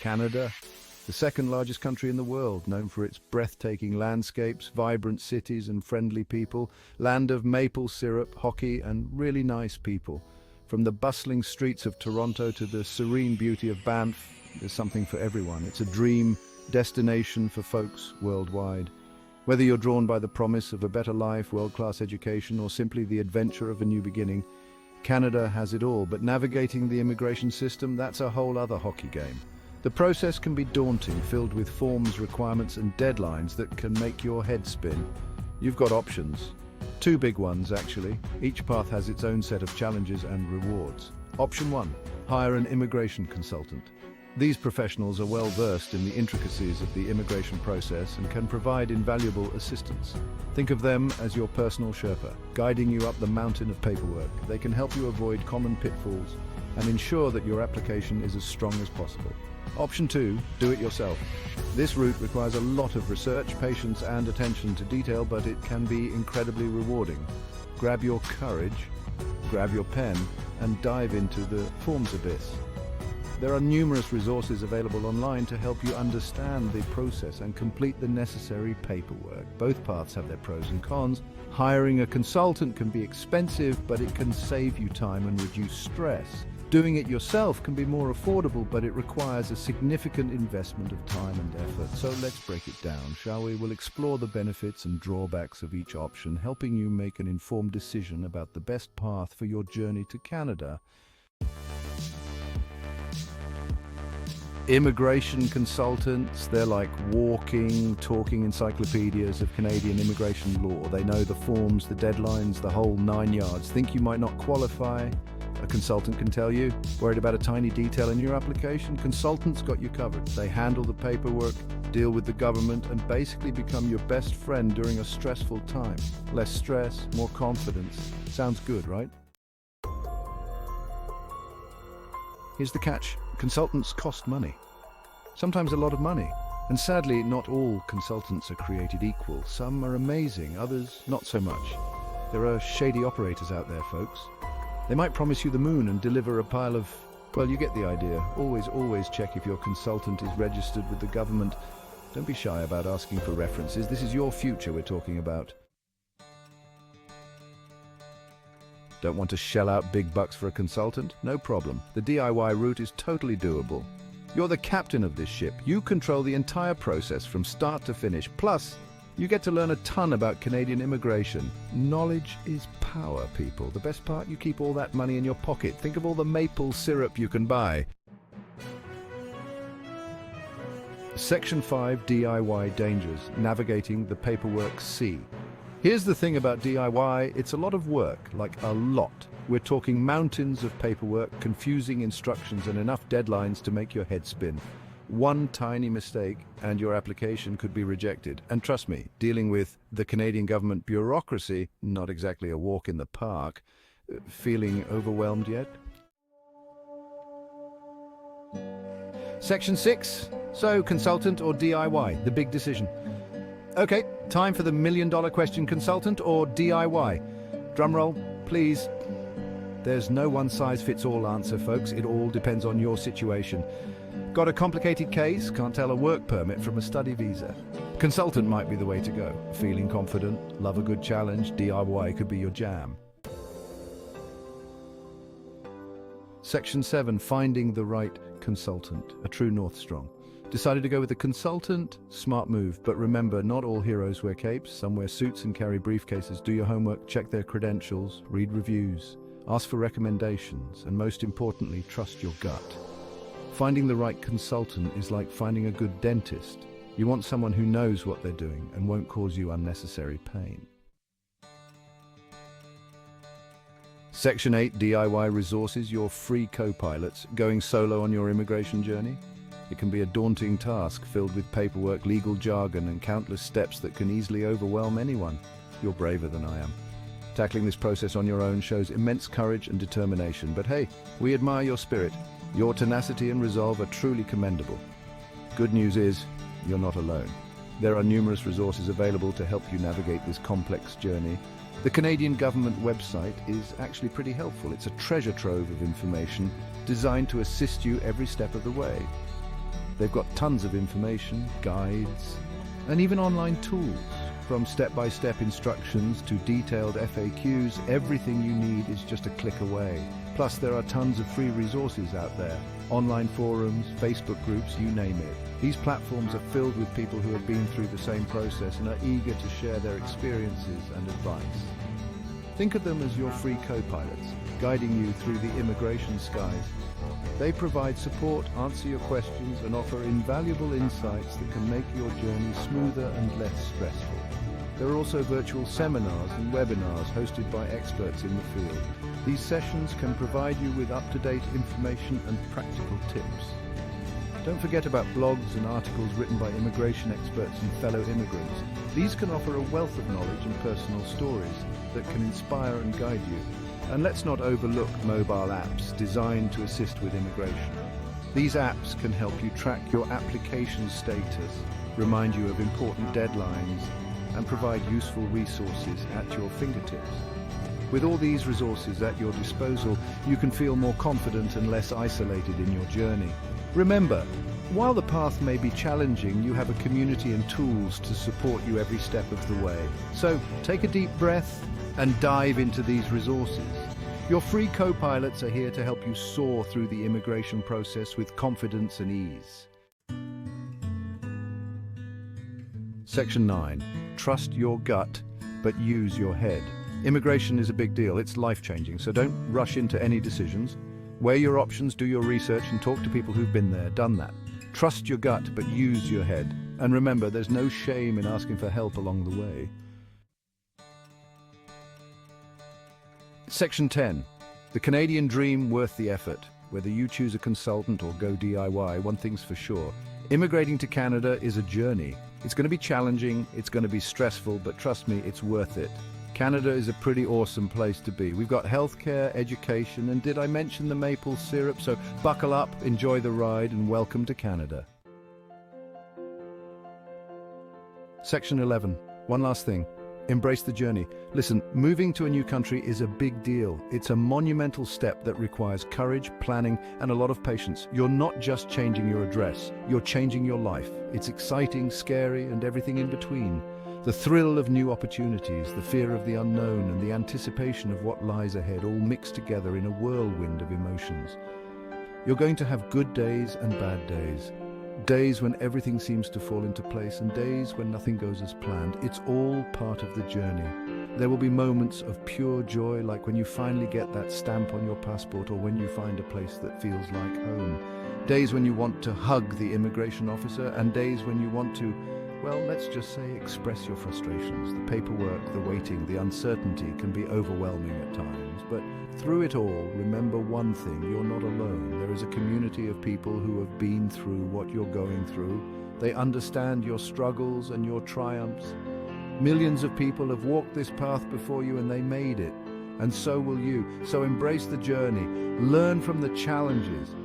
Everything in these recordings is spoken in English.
Canada, the second largest country in the world, known for its breathtaking landscapes, vibrant cities and friendly people, land of maple syrup, hockey and really nice people. From the bustling streets of Toronto to the serene beauty of Banff, there's something for everyone. It's a dream destination for folks worldwide. Whether you're drawn by the promise of a better life, world-class education, or simply the adventure of a new beginning, Canada has it all. But navigating the immigration system, that's a whole other hockey game. The process can be daunting, filled with forms, requirements, and deadlines that can make your head spin. You've got options. Two big ones, actually. Each path has its own set of challenges and rewards. Option 1. Hire an immigration consultant. These professionals are well versed in the intricacies of the immigration process and can provide invaluable assistance. Think of them as your personal Sherpa, guiding you up the mountain of paperwork. They can help you avoid common pitfalls and ensure that your application is as strong as possible. Option 2, do it yourself. This route requires a lot of research, patience, and attention to detail, but it can be incredibly rewarding. Grab your courage, grab your pen, and dive into the forms abyss. There are numerous resources available online to help you understand the process and complete the necessary paperwork. Both paths have their pros and cons. Hiring a consultant can be expensive, but it can save you time and reduce stress. Doing it yourself can be more affordable, but it requires a significant investment of time and effort. So let's break it down, shall we? We'll explore the benefits and drawbacks of each option, helping you make an informed decision about the best path for your journey to Canada. Immigration consultants, they're like walking, talking encyclopedias of Canadian immigration law. They know the forms, the deadlines, the whole 9 yards. Think you might not qualify? A consultant can tell you. Worried about a tiny detail in your application? Consultants got you covered. They handle the paperwork, deal with the government, and basically become your best friend during a stressful time. Less stress, more confidence. Sounds good, right? Here's the catch. Consultants cost money. Sometimes a lot of money. And sadly, not all consultants are created equal. Some are amazing, others not so much. There are shady operators out there, folks. They might promise you the moon and deliver a pile of... Well, you get the idea. Always check if your consultant is registered with the government. Don't be shy about asking for references. This is your future we're talking about. Don't want to shell out big bucks for a consultant? No problem. The DIY route is totally doable. You're the captain of this ship. You control the entire process from start to finish. Plus, you get to learn a ton about Canadian immigration. Knowledge is power, people. The best part, you keep all that money in your pocket. Think of all the maple syrup you can buy. Section 5 DIY dangers, navigating the paperwork sea. Here's the thing about DIY, it's a lot of work, like a lot. We're talking mountains of paperwork, confusing instructions, and enough deadlines to make your head spin. One tiny mistake and your application could be rejected. And trust me, dealing with the Canadian government bureaucracy, not exactly a walk in the park. Feeling overwhelmed yet? Section 6. So, consultant or DIY, the big decision. Okay, time for the million-dollar question, consultant or DIY? Drumroll, please. There's no one-size-fits-all answer, folks. It all depends on your situation. Got a complicated case? Can't tell a work permit from a study visa? Consultant might be the way to go. Feeling confident? Love a good challenge? DIY could be your jam. Section 7, finding the right consultant. A true North Strong. Decided to go with a consultant? Smart move, but remember, not all heroes wear capes. Some wear suits and carry briefcases. Do your homework, check their credentials, read reviews, ask for recommendations, and most importantly, trust your gut. Finding the right consultant is like finding a good dentist. You want someone who knows what they're doing and won't cause you unnecessary pain. Section 8 DIY resources, your free co-pilots. Going solo on your immigration journey? It can be a daunting task filled with paperwork, legal jargon, and countless steps that can easily overwhelm anyone. You're braver than I am. Tackling this process on your own shows immense courage and determination, but hey, we admire your spirit. Your tenacity and resolve are truly commendable. Good news is, you're not alone. There are numerous resources available to help you navigate this complex journey. The Canadian government website is actually pretty helpful. It's a treasure trove of information designed to assist you every step of the way. They've got tons of information, guides, and even online tools. From step-by-step instructions to detailed FAQs, everything you need is just a click away. Plus, there are tons of free resources out there. Online forums, Facebook groups, you name it. These platforms are filled with people who have been through the same process and are eager to share their experiences and advice. Think of them as your free co-pilots, guiding you through the immigration skies. They provide support, answer your questions, and offer invaluable insights that can make your journey smoother and less stressful. There are also virtual seminars and webinars hosted by experts in the field. These sessions can provide you with up-to-date information and practical tips. Don't forget about blogs and articles written by immigration experts and fellow immigrants. These can offer a wealth of knowledge and personal stories that can inspire and guide you. And let's not overlook mobile apps designed to assist with immigration. These apps can help you track your application status, remind you of important deadlines, and provide useful resources at your fingertips. With all these resources at your disposal, you can feel more confident and less isolated in your journey. Remember, while the path may be challenging, you have a community and tools to support you every step of the way. So take a deep breath and dive into these resources. Your free co-pilots are here to help you soar through the immigration process with confidence and ease. Section 9. Trust your gut, but use your head. Immigration is a big deal. It's life-changing, so don't rush into any decisions. Weigh your options, do your research, and talk to people who've been there, done that. Trust your gut, but use your head. And remember, there's no shame in asking for help along the way. Section 10. The Canadian dream worth the effort. Whether you choose a consultant or go DIY, one thing's for sure. Immigrating to Canada is a journey. It's going to be challenging, it's going to be stressful, but trust me, it's worth it. Canada is a pretty awesome place to be. We've got healthcare, education, and did I mention the maple syrup? So buckle up, enjoy the ride, and welcome to Canada. Section 11. One last thing. Embrace the journey. Listen, moving to a new country is a big deal. It's a monumental step that requires courage, planning, and a lot of patience. You're not just changing your address, you're changing your life. It's exciting, scary, and everything in between. The thrill of new opportunities, the fear of the unknown, and the anticipation of what lies ahead all mixed together in a whirlwind of emotions. You're going to have good days and bad days. Days when everything seems to fall into place and days when nothing goes as planned. It's all part of the journey. There will be moments of pure joy, like when you finally get that stamp on your passport or when you find a place that feels like home. Days when you want to hug the immigration officer and days when you want to, well, let's just say express your frustrations. The paperwork, the waiting, the uncertainty can be overwhelming at times. But through it all, remember one thing, you're not alone. There is a community of people who have been through what you're going through. They understand your struggles and your triumphs. Millions of people have walked this path before you and they made it. And so will you. So embrace the journey. Learn from the challenges.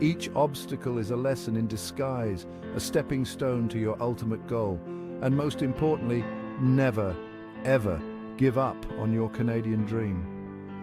Each obstacle is a lesson in disguise, a stepping stone to your ultimate goal. And most importantly, never, ever give up on your Canadian dream.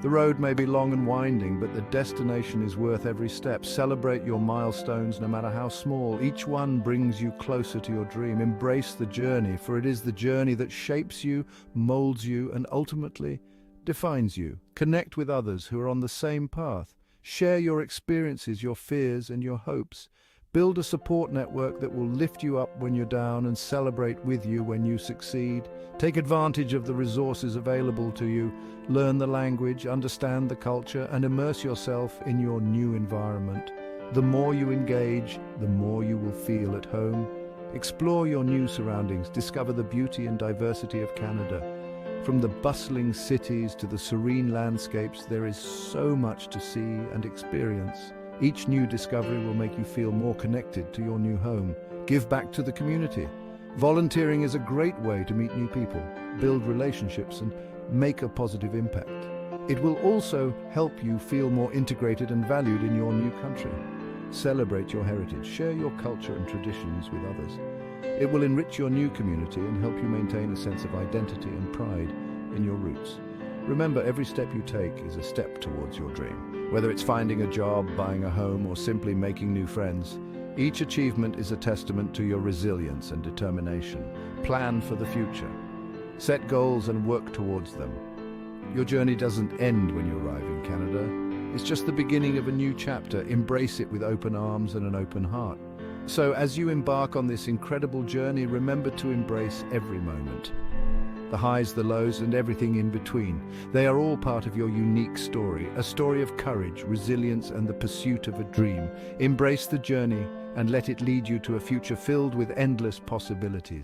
The road may be long and winding, but the destination is worth every step. Celebrate your milestones, no matter how small. Each one brings you closer to your dream. Embrace the journey, for it is the journey that shapes you, molds you, and ultimately defines you. Connect with others who are on the same path. Share your experiences, your fears, and your hopes. Build a support network that will lift you up when you're down and celebrate with you when you succeed. Take advantage of the resources available to you. Learn the language, understand the culture, and immerse yourself in your new environment. The more you engage, the more you will feel at home. Explore your new surroundings. Discover the beauty and diversity of Canada. From the bustling cities to the serene landscapes, there is so much to see and experience. Each new discovery will make you feel more connected to your new home. Give back to the community. Volunteering is a great way to meet new people, build relationships, and make a positive impact. It will also help you feel more integrated and valued in your new country. Celebrate your heritage. Share your culture and traditions with others. It will enrich your new community and help you maintain a sense of identity and pride in your roots. Remember, every step you take is a step towards your dream. Whether it's finding a job, buying a home, or simply making new friends, Each achievement is a testament to your resilience and determination. Plan for the future. Set goals and work towards them. Your journey doesn't end when you arrive in Canada. It's just the beginning of a new chapter. Embrace it with open arms and an open heart. So as you embark on this incredible journey, remember to embrace every moment. The highs, the lows, and everything in between. They are all part of your unique story, a story of courage, resilience, and the pursuit of a dream. Embrace the journey and let it lead you to a future filled with endless possibilities.